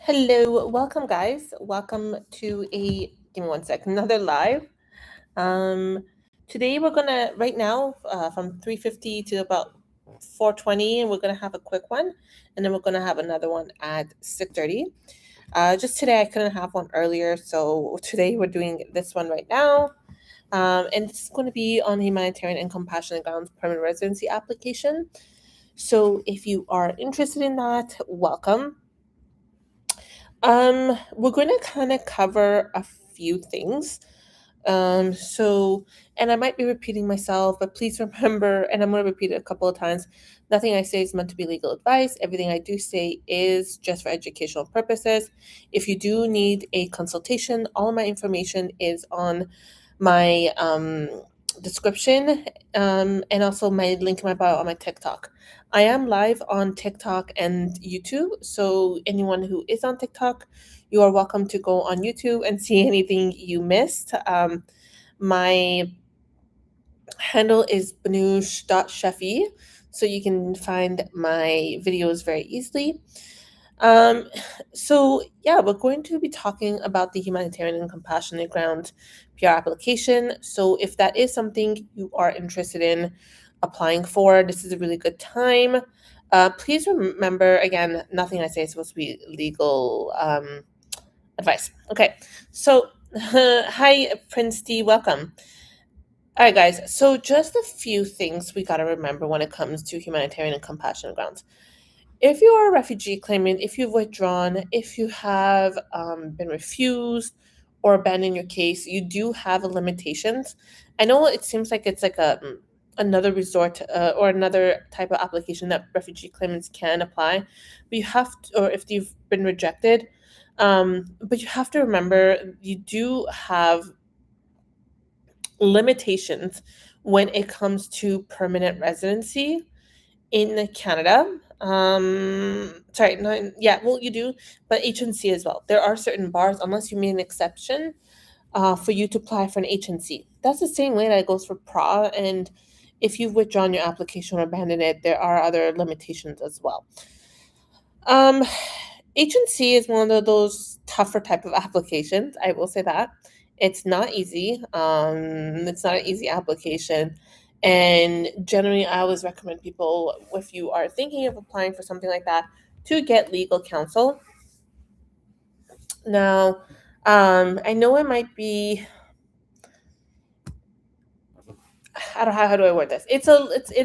Hello, welcome guys. Welcome to give me one sec, another live. Um, Today we're gonna right now from 3:50 to about 4:20, and we're gonna have a quick one, and then we're gonna have another one at 6:30. Just today I couldn't have one earlier, so today we're doing this one right now. And it's going to be on Humanitarian and Compassionate Grounds permanent residency application. So if you are interested in that, welcome. We're going to kind of cover a few things. So, and I might be repeating myself, but please remember, and I'm going to repeat it a couple of times, nothing I say is meant to be legal advice. Everything I do say is just for educational purposes. If you do need a consultation, all of my information is on my description, and also my link in my bio on my TikTok. I am live on TikTok and YouTube, so anyone who is on TikTok, you are welcome to go on YouTube and see anything you missed. My handle is banoosh.shefi, so you can find my videos very easily. Um, so yeah, we're going to be talking about the Humanitarian and Compassionate Ground PR application. So if that is something you are interested in applying for, this is a really good time. Please remember, again, nothing I say is supposed to be legal advice. Okay, so hi, Prince D, welcome. All right, guys. So just a few things we got to remember when it comes to humanitarian and compassionate grounds. If you are a refugee claimant, if you've withdrawn, if you have been refused or abandoned your case, you do have limitations. I know it seems like it's like another resort or another type of application that refugee claimants can apply, but you have to, or if you've been rejected, but you have to remember you do have limitations when it comes to permanent residency in Canada. Sorry, not yeah, well, you do, but HNC as well. There are certain bars, unless you made an exception, for you to apply for an HNC. That's the same way that it goes for PRA, and if you've withdrawn your application or abandoned it, there are other limitations as well. Um, HNC is one of those tougher type of applications. I will say that it's not easy. It's not an easy application, and generally, I always recommend people, if you are thinking of applying for something like that, to get legal counsel. Now, I know it might be. I don't know how do I word this. It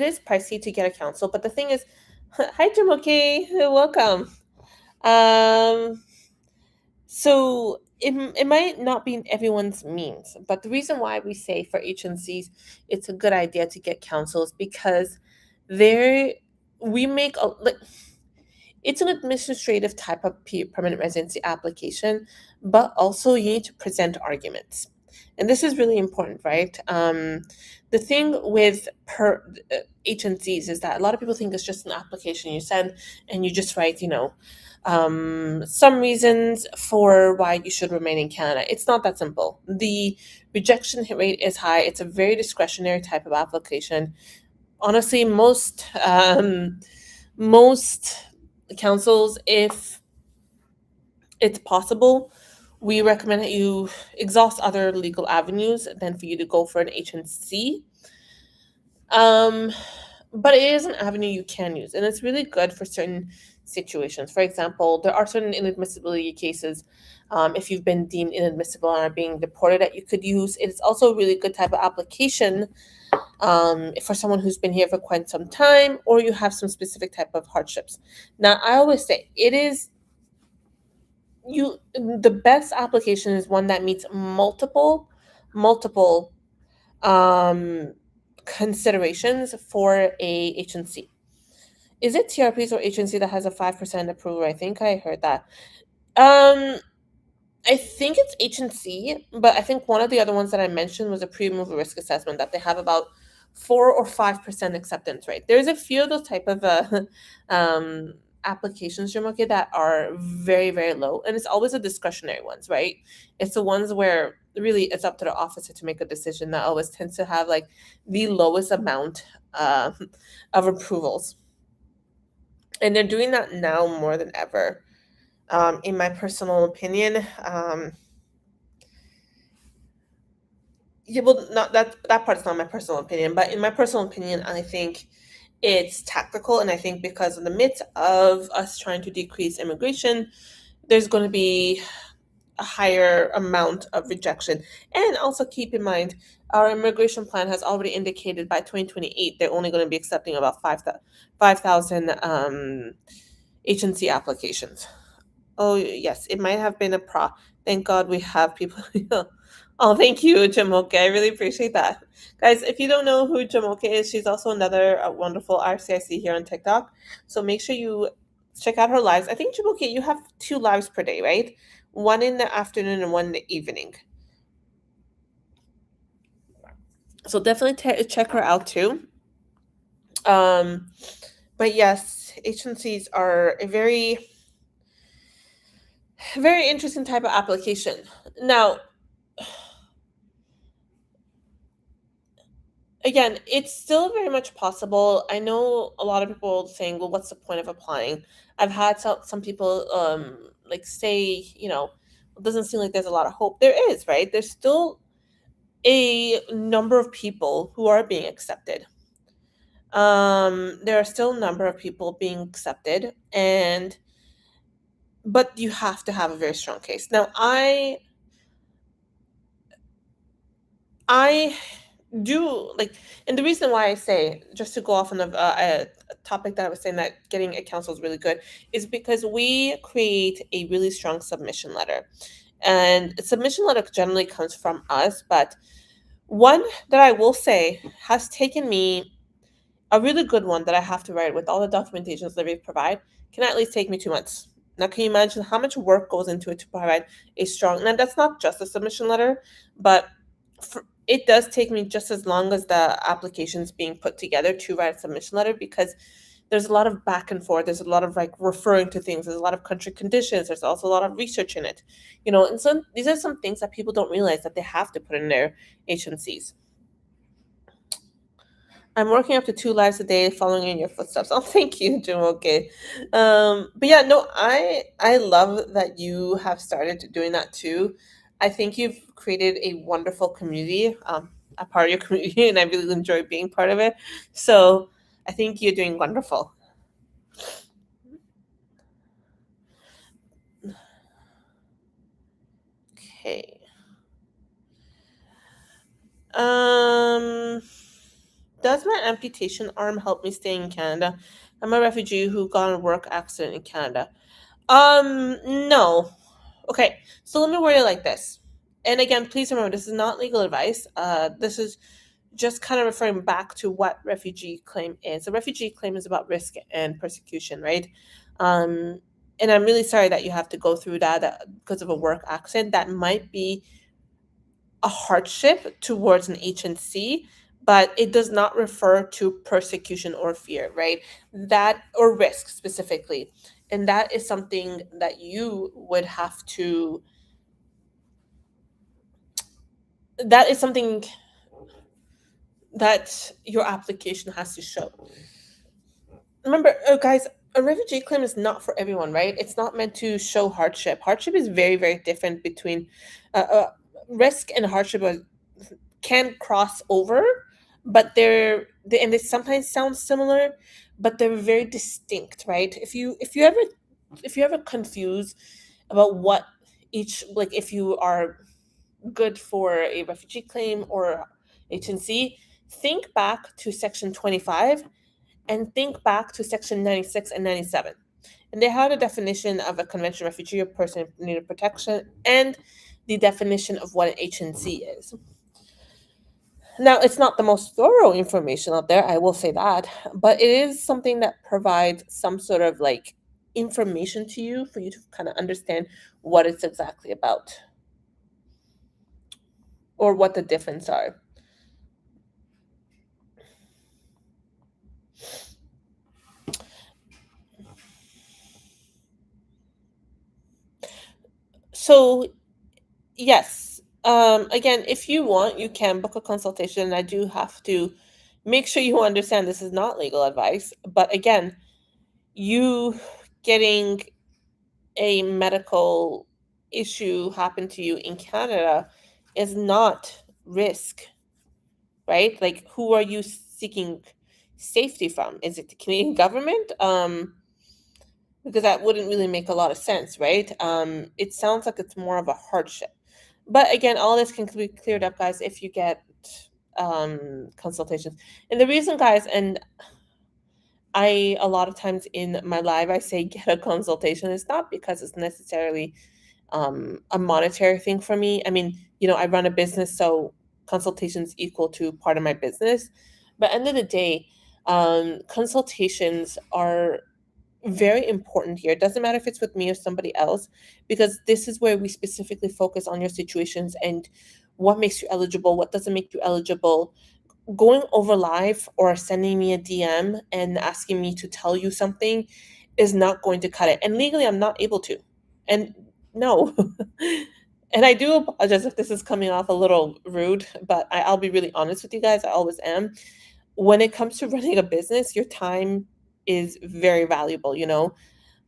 is pricey to get a counsel, but the thing is, hi Jamoke, welcome. Um, So it might not be in everyone's means, but the reason why we say for agencies it's a good idea to get counsels because there we make a like it's an administrative type of permanent residency application, but also you need to present arguments. And this is really important, right? The thing with agencies is that a lot of people think it's just an application you send and you just write, some reasons for why you should remain in Canada. It's not that simple. The rejection rate is high. It's a very discretionary type of application. Honestly, most councils, if it's possible, we recommend that you exhaust other legal avenues than for you to go for an HNC. Um, but it is an avenue you can use, and it's really good for certain situations. For example, there are certain inadmissibility cases. If you've been deemed inadmissible and are being deported, that you could use. It's also a really good type of application for someone who's been here for quite some time, or you have some specific type of hardships. Now, I always say the best application is one that meets multiple um, considerations for a agency. Is it TRPs or agency that has a 5% approval? I think I heard that. Um, I think it's agency, but I think one of the other ones that I mentioned was a pre-removal risk assessment that they have about 4 or 5% acceptance rate. There's a few of those type of applications, Jamoke, that are very, very low, and it's always the discretionary ones, right? It's the ones where really it's up to the officer to make a decision that always tends to have like the lowest amount of approvals, and they're doing that now more than ever. In my personal opinion, yeah, well, not that part's not my personal opinion, but in my personal opinion, I think it's tactical, and I think because in the midst of us trying to decrease immigration, there's going to be a higher amount of rejection. And also keep in mind, our immigration plan has already indicated by 2028 they're only going to be accepting about 5,000 agency applications. Oh, yes, it might have been a pro. Thank God we have people. Oh, thank you, Jamoke. I really appreciate that. Guys, if you don't know who Jamoke is, she's also another wonderful RCIC here on TikTok. So make sure you check out her lives. I think, Jamoke, you have two lives per day, right? One in the afternoon and one in the evening. So definitely check her out too. Um, but yes, agencies are a very interesting type of application. Now, again, it's still very much possible. I know a lot of people saying, well, what's the point of applying? I've had some people like say, it doesn't seem like there's a lot of hope. There is, right? There's still a number of people who are being accepted. There are still a number of people being accepted, and but you have to have a very strong case. Now, I do like, and the reason why I say, just to go off on a topic that I was saying, that getting a counsel is really good, is because we create a really strong submission letter, and a submission letter generally comes from us, but one that I will say has taken me, a really good one that I have to write with all the documentations that we provide, can at least take me 2 months. Now, can you imagine how much work goes into it to provide a strong? Now, that's not just a submission letter, but it does take me just as long as the applications being put together to write a submission letter, because there's a lot of back and forth. There's a lot of like referring to things. There's a lot of country conditions. There's also a lot of research in it, and so these are some things that people don't realize that they have to put in their agencies. I'm working up to 2 lives a day, following in your footsteps. Oh, thank you, Jim. Okay, but yeah, no, I love that you have started doing that too. I think you've created a wonderful community, a part of your community, and I really enjoy being part of it. So I think you're doing wonderful. Okay. Um, does my amputation arm help me stay in Canada? I'm a refugee who got in a work accident in Canada. No. Okay, so let me word it like this. And again, please remember, this is not legal advice. This is just kind of referring back to what refugee claim is. A refugee claim is about risk and persecution, right? Um, and I'm really sorry that you have to go through that because of a work accident. That might be a hardship towards an agency, but it does not refer to persecution or fear, right? That, or risk specifically. And that is something that you would have to, that is something that your application has to show. Remember, guys, a refugee claim is not for everyone, right? It's not meant to show hardship. Hardship is very, very different between risk and hardship can cross over, but and they sometimes sound similar, but they're very distinct, right? If you ever confuse about what each, like if you are good for a refugee claim or agency, think back to section 25 and think back to section 96 and 97. And they had a definition of a convention refugee or person in need of protection, and the definition of what an agency is. Now, it's not the most thorough information out there, I will say that, but it is something that provides some sort of like information to you for you to kind of understand what it's exactly about or what the difference are. So, yes, again, if you want, you can book a consultation. I do have to make sure you understand this is not legal advice, but again, you getting a medical issue happen to you in Canada is not risk, right? Like, who are you seeking safety from? Is it the Canadian government? Because that wouldn't really make a lot of sense, right? It sounds like it's more of a hardship. But again, all this can be cleared up, guys, if you get consultations. And the reason, guys, and I a lot of times in my live I say get a consultation. It's not because it's necessarily a monetary thing for me. I mean, I run a business, so consultations equal to part of my business. But end of the day, consultations are very important here. It doesn't matter if it's with me or somebody else, because this is where we specifically focus on your situations and what makes you eligible, what doesn't make you eligible. Going over live or sending me a DM and asking me to tell you something is not going to cut it. And legally, I'm not able to. And no. And I do apologize if this is coming off a little rude, but I'll be really honest with you guys. I always am. When it comes to running a business, your time is very valuable.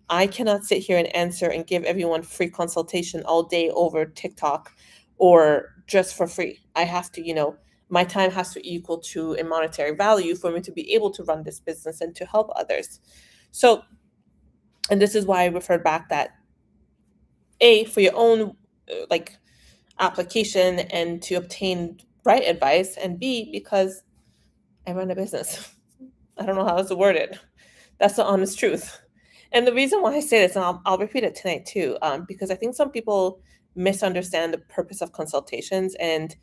I cannot sit here and answer and give everyone free consultation all day over TikTok or just for free. I have to, my time has to equal to a monetary value for me to be able to run this business and to help others. So, and this is why I referred back that A, for your own like application and to obtain right advice, and B, because I run a business. I don't know how else to word it. That's the honest truth. And the reason why I say this, and I'll repeat it tonight too, because I think some people misunderstand the purpose of consultations, and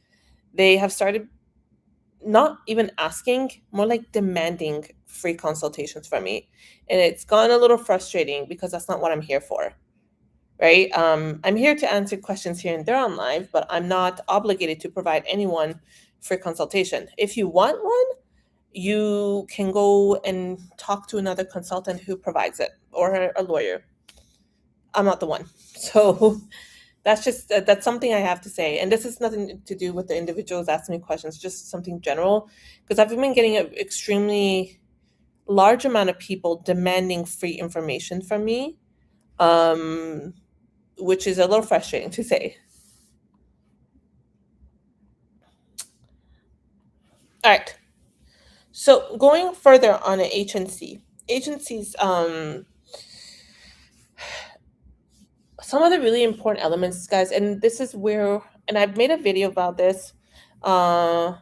they have started not even asking, more like demanding free consultations from me. And it's gone a little frustrating because that's not what I'm here for, right? I'm here to answer questions here and there on live, but I'm not obligated to provide anyone free consultation. If you want one, you can go and talk to another consultant who provides it, or a lawyer. I'm not the one. So that's something I have to say. And this has nothing to do with the individuals asking me questions, just something general. Because I've been getting an extremely large amount of people demanding free information from me, which is a little frustrating to say. All right. So going further on an agency, agencies, some of the really important elements, guys, and this is where, and I've made a video about this. Uh,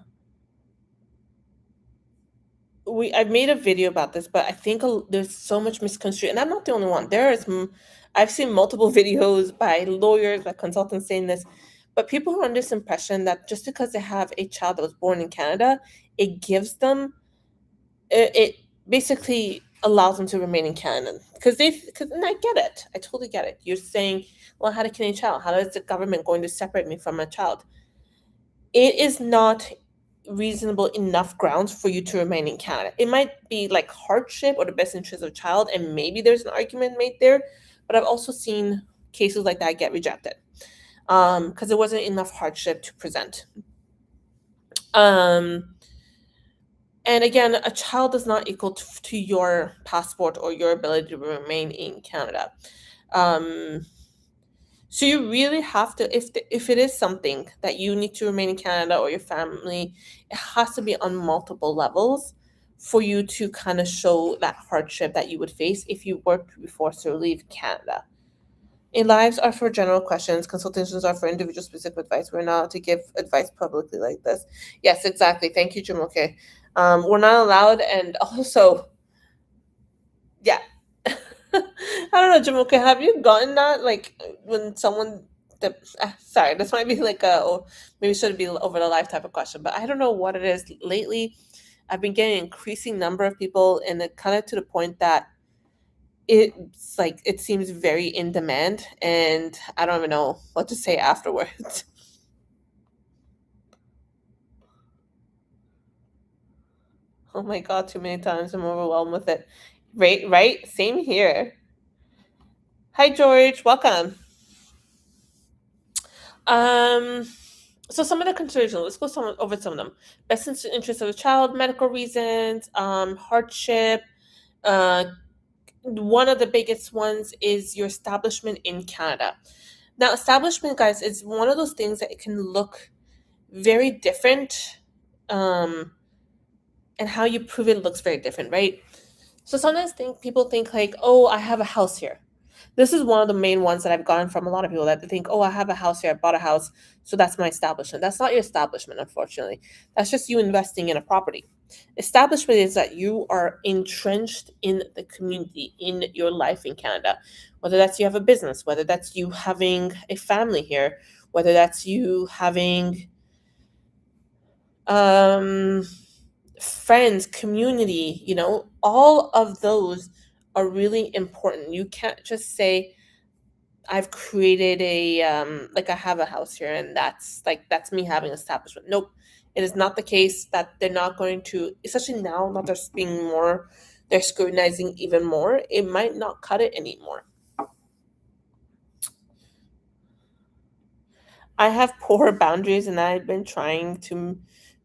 I've made a video about this, but I think there's so much misconstrued, and I'm not the only one. I've seen multiple videos by lawyers, by consultants saying this, but people are under this impression that just because they have a child that was born in Canada, it gives them, it basically allows them to remain in Canada. And I get it. I totally get it. You're saying, well, I had a Canadian child. How is the government going to separate me from my child? It is not reasonable enough grounds for you to remain in Canada. It might be like hardship or the best interest of child, and maybe there's an argument made there. But I've also seen cases like that get rejected because there wasn't enough hardship to present. And again, a child is not equal to your passport or your ability to remain in Canada. So you really have to, if it is something that you need to remain in Canada or your family, it has to be on multiple levels for you to kind of show that hardship that you would face if you were to be forced to leave Canada. Lives are for general questions. Consultations are for individual specific advice. We're not to give advice publicly like this. Yes, exactly. Thank you, Jim. Okay. We're not allowed, and also, yeah. I don't know, Jamoka, have you gotten that? Like when someone sorry, this might be like or maybe should be over the life type of question, but I don't know what it is. Lately, I've been getting an increasing number of people, and it kind of to the point that it's like it seems very in demand, and I don't even know what to say afterwards. Oh my god, too many times I'm overwhelmed with it. Right, right? Same here. Hi George, welcome. Um, so some of the considerations, let's go over some of them. Best interest of the child, medical reasons, hardship, uh, one of the biggest ones is your establishment in Canada. Now, establishment, guys, is one of those things that it can look very different, um, and how you prove it looks very different, right? So sometimes people think like, oh, I have a house here. This is one of the main ones that I've gotten from a lot of people, that they think, oh, I have a house here, I bought a house, so that's my establishment. That's not your establishment, unfortunately. That's just you investing in a property. Establishment is that you are entrenched in the community, in your life in Canada. Whether that's you have a business, whether that's you having a family here, whether that's you having um friends, community, all of those are really important. You can't just say, I've created like I have a house here and that's me having establishment. Nope. It is not the case. That they're not going to, especially now that there's being more, they're scrutinizing even more. It might not cut it anymore. I have poor boundaries and I've been trying to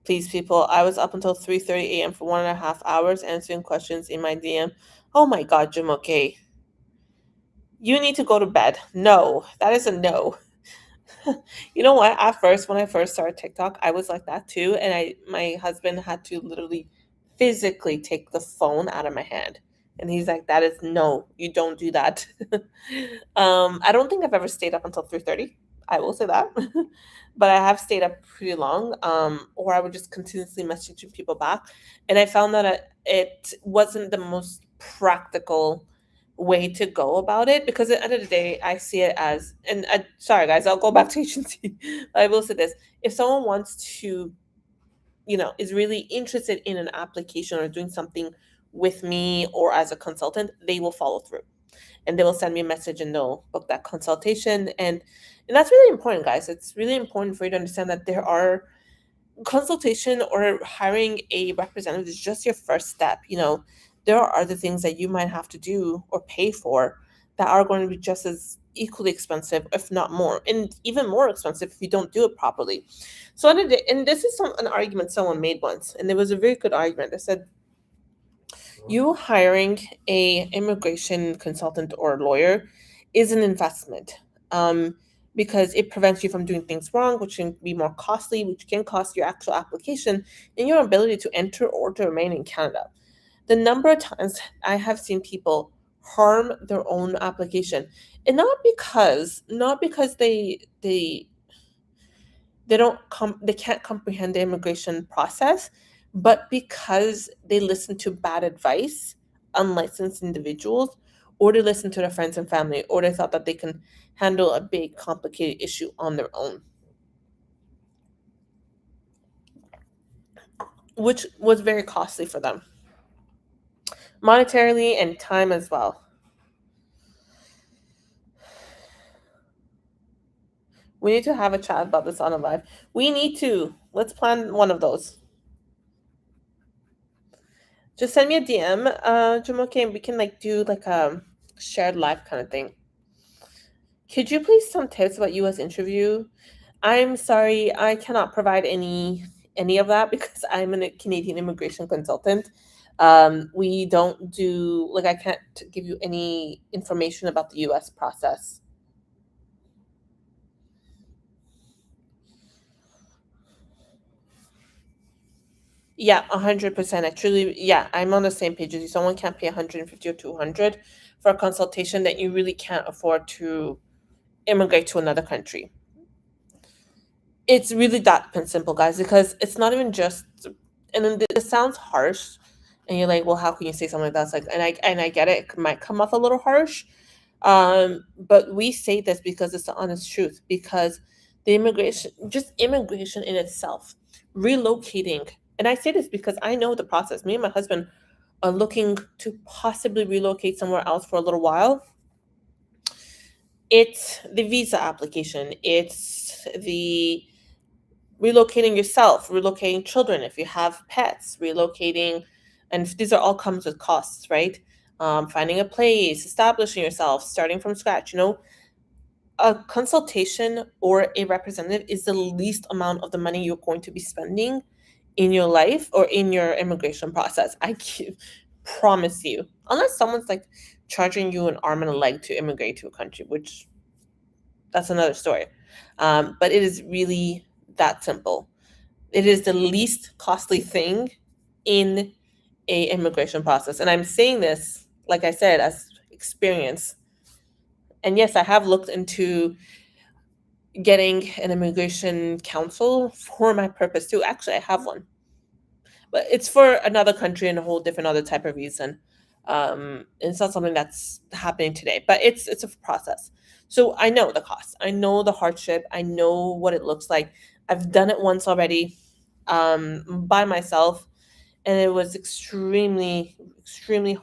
please people. I was up until 3:30 a.m. for 1.5 hours answering questions in my DM. Oh my god, Jim, okay. You need to go to bed. No, that is a no. You know what? At first, when I first started TikTok, I was like that too, and my husband had to literally physically take the phone out of my hand, and he's like, "That is no, you don't do that." I don't think I've ever stayed up until 3:30. I will say that, but I have stayed up pretty long. Or I would just continuously messaging people back, and I found that it wasn't the most practical way to go about it, because at the end of the day I see it as, and sorry guys, I'll go back to agency. I will say this: if someone wants to, is really interested in an application or doing something with me or as a consultant, they will follow through and they will send me a message and they'll book that consultation. And that's really important, guys. It's really important for you to understand that there are consultation or hiring a representative is just your first step. There are other things that you might have to do or pay for that are going to be just as equally expensive, if not more, and even more expensive if you don't do it properly. So and this is an argument someone made once, and it was a very good argument. They said, you hiring a immigration consultant or lawyer is an investment, because it prevents you from doing things wrong, which can be more costly, which can cost your actual application and your ability to enter or to remain in Canada. The number of times I have seen people harm their own application, and not because they can't comprehend the immigration process, but because they listen to bad advice, unlicensed individuals, or they listen to their friends and family, or they thought that they can handle a big complicated issue on their own, which was very costly for them, monetarily and time as well. We need to have a chat about this on a live. We need to. Let's plan one of those. Just send me a DM, Jamoke, and we can do like a shared live kind of thing. Could you please some tips about U.S. interview? I'm sorry, I cannot provide any of that because I'm a Canadian immigration consultant. We don't do, like, I can't give you any information about the U.S. process. Yeah, 100%. Yeah, I'm on the same page as you. Someone can't pay 150 or 200 for a consultation that you really can't afford to immigrate to another country. It's really that simple, guys, because it's not even just, and then this sounds harsh, and you're like, well, how can you say something like that? It's like, and I get it, it might come off a little harsh, but we say this because it's the honest truth, because just immigration in itself, relocating, and I say this because I know the process. Me and my husband are looking to possibly relocate somewhere else for a little while. It's the visa application, it's the relocating yourself, relocating children if you have pets, relocating, and these are all comes with costs, right? Finding a place, establishing yourself, starting from scratch. A consultation or a representative is the least amount of the money you're going to be spending in your life or in your immigration process. Promise you, unless someone's like charging you an arm and a leg to immigrate to a country, which that's another story. But it is really that simple. It is the least costly thing in a immigration process. And I'm saying this, like I said, as experience. And yes, I have looked into getting an immigration counsel for my purpose too. Actually, I have one, but it's for another country and a whole different other type of reason. It's not something that's happening today, but it's a process. So I know the cost, I know the hardship, I know what it looks like. I've done it once already, by myself, and it was extremely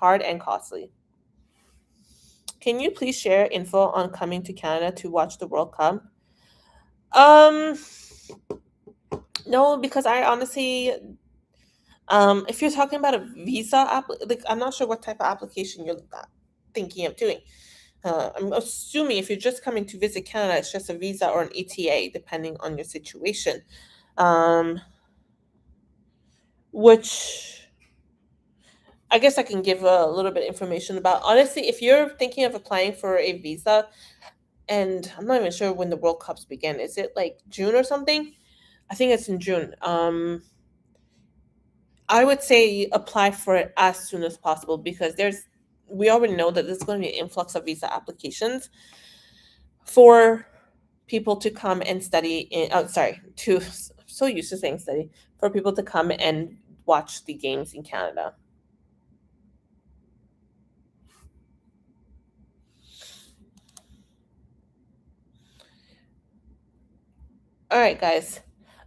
hard and costly. Can you please share info on coming to Canada to watch the World Cup? Um, no, because I honestly, if you're talking about a visa like I'm not sure what type of application you're thinking of doing. I'm assuming if you're just coming to visit Canada, it's just a visa or an ETA, depending on your situation. Um, which I guess I can give a little bit of information about. Honestly, if you're thinking of applying for a visa, and I'm not even sure when the World Cups begin, is it like June or something? I think it's in June. I would say apply for it as soon as possible because we already know that there's going to be an influx of visa applications for people to come and study in, oh, sorry, to, so used to saying study, for people to come and watch the games in Canada. All right, guys.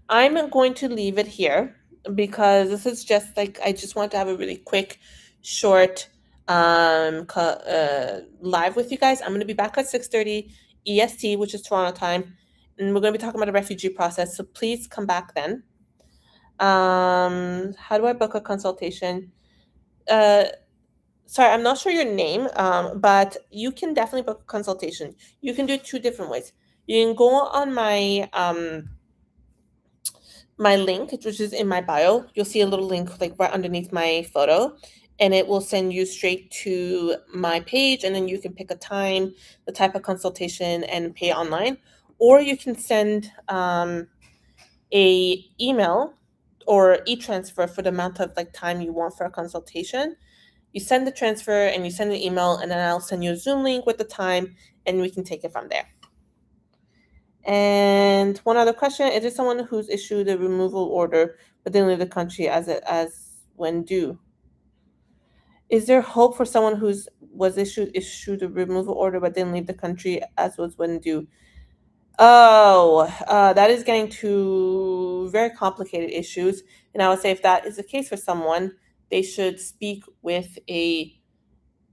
I'm going to leave it here because this is just like I just want to have a really quick, short live with you guys. I'm going to be back at 6:30 EST, which is Toronto time, and we're going to be talking about the refugee process. So please come back then. How do I book a consultation? Uh, sorry, I'm not sure your name, but you can definitely book a consultation. You can do it two different ways. You can go on my link, which is in my bio. You'll see a little link like right underneath my photo, and it will send you straight to my page, and then you can pick a time, the type of consultation, and pay online. Or you can send a email or e-transfer for the amount of like time you want for a consultation. You send the transfer and you send an email, and then I'll send you a Zoom link with the time, and we can take it from there. And one other question: is it someone who's issued a removal order but didn't leave the country as when due? Is there hope for someone who's was issued a removal order but didn't leave the country as was when due? Oh, that is getting to very complicated issues. And I would say if that is the case for someone, they should speak with a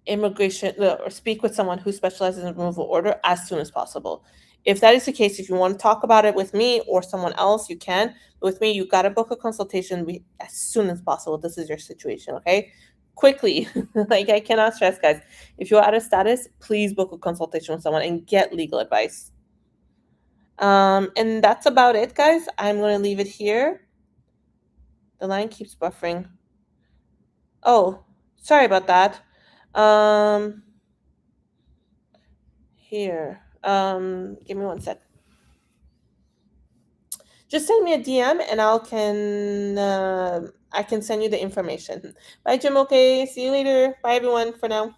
immigration or speak with someone who specializes in removal order as soon as possible. If that is the case, if you want to talk about it with me or someone else, you can. But with me, you got to book a consultation as soon as possible. This is your situation, okay? Quickly. Like I cannot stress, guys. If you're out of status, please book a consultation with someone and get legal advice. And that's about it, guys. I'm going to leave it here. The line keeps buffering. Oh, sorry about that. Um, Here. Give me one sec. Just send me a DM and I can send you the information. Bye, Jim. Okay. See you later. Bye, everyone. For now.